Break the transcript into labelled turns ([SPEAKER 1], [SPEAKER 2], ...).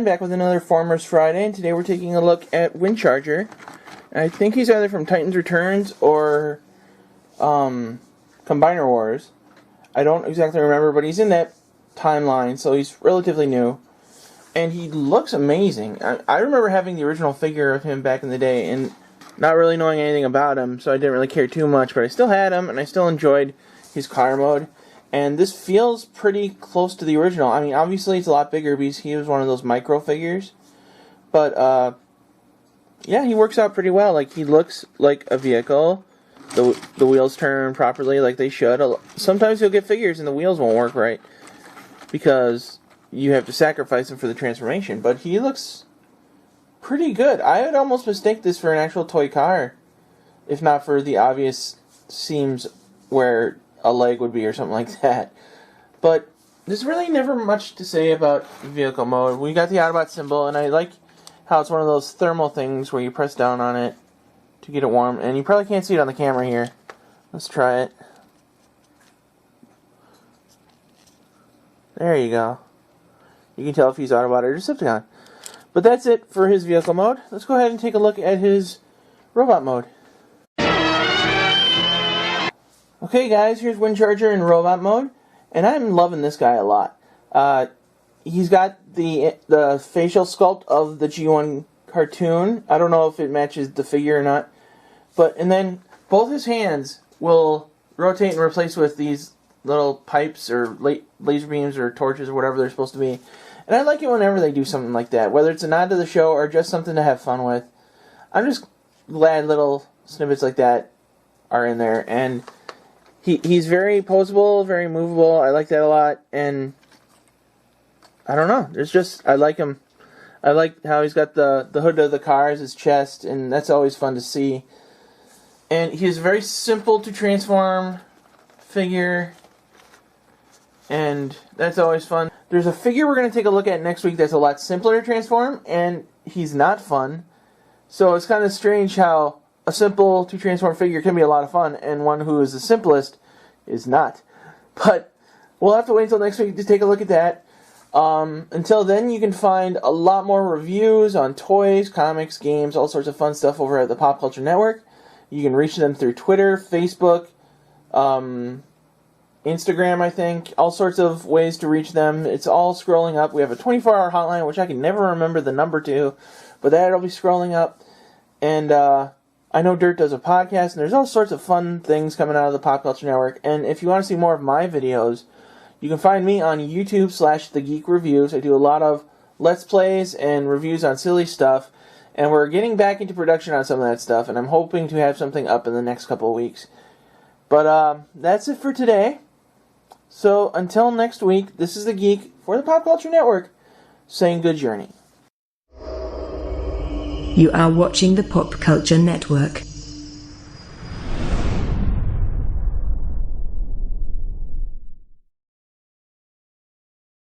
[SPEAKER 1] back with another Farmer's Friday, and today we're taking a look at Windcharger. I think he's either from Titans Returns or Combiner Wars. I don't exactly remember, but he's in that timeline, so he's relatively new. And he looks amazing. I remember having the original figure of him back in the day, and not really knowing anything about him, so I didn't really care too much, but I still had him, and I still enjoyed his car mode. And this feels pretty close to the original. I mean, obviously it's a lot bigger because he was one of those micro figures. But, yeah, he works out pretty well. Like, he looks like a vehicle. The wheels turn properly like they should. Sometimes you'll get figures and the wheels won't work right because you have to sacrifice them for the transformation. But he looks pretty good. I would almost mistake this for an actual toy car, if not for the obvious seams where a leg would be or something like that. But there's really never much to say about vehicle mode. We got the Autobot symbol, and I like how it's one of those thermal things where you press down on it to get it warm. And you probably can't see it on the camera here. Let's try it. There you go. You can tell if he's Autobot or Decepticon. But that's it for his vehicle mode. Let's go ahead and take a look at his robot mode. Okay guys, here's Windcharger in robot mode, and I'm loving this guy a lot. He's got the facial sculpt of the G1 cartoon. I don't know if it matches the figure or not, and then both his hands will rotate and replace with these little pipes or laser beams or torches or whatever they're supposed to be. And I like it whenever they do something like that, whether it's a nod to the show or just something to have fun with. I'm just glad little snippets like that are in there, and he's very poseable, very movable. I like that a lot, and I don't know. There's just, I like him. I like how he's got the hood of the car as his chest, and that's always fun to see. And he's a very simple to transform figure, and that's always fun. There's a figure we're going to take a look at next week that's a lot simpler to transform, and he's not fun. So it's kind of strange how a simple to transform figure can be a lot of fun, and one who is the simplest is not. But we'll have to wait until next week to take a look at that. Until then, you can find a lot more reviews on toys, comics, games, all sorts of fun stuff over at the Pop Culture Network. You can reach them through Twitter, Facebook, Instagram, I think. All sorts of ways to reach them. It's all scrolling up. We have a 24-hour hotline, which I can never remember the number to, but that'll be scrolling up. And I know Dirt does a podcast, and there's all sorts of fun things coming out of the Pop Culture Network. And if you want to see more of my videos, you can find me on YouTube /The Geek Reviews. I do a lot of Let's Plays and reviews on silly stuff, and we're getting back into production on some of that stuff, and I'm hoping to have something up in the next couple of weeks. But that's it for today. So until next week, this is The Geek for the Pop Culture Network, saying good journey.
[SPEAKER 2] You are watching the Pop Culture Network.